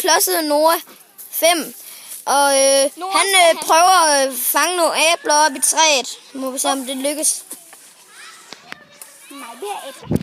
klodset Noah 5. Og han prøver at fange nogle æbler op i træet. Må vi se, om det lykkes. Nej, det er æbler.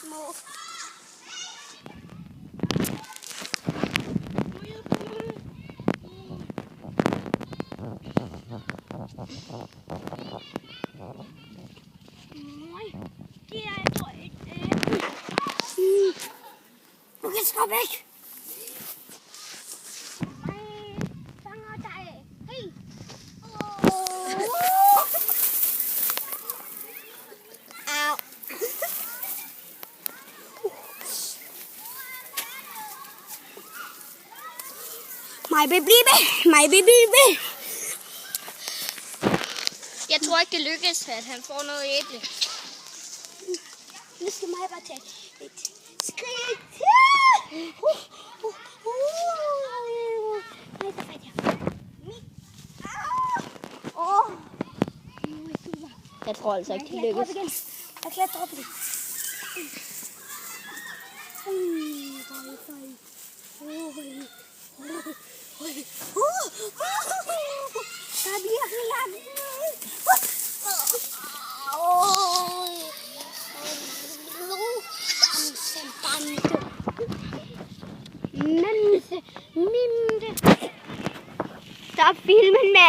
Små. Det er et du kan skubbe væk. Fanger dig. Hey. Au. My baby. Jeg tror ikke, det lykkes, at han får noget æble. Nu skal mig bare tage et skridt. Jeg tror altså ikke, det lykkes. Jeg klatrer op igen. Der bliver langt. Stop filmen, mand.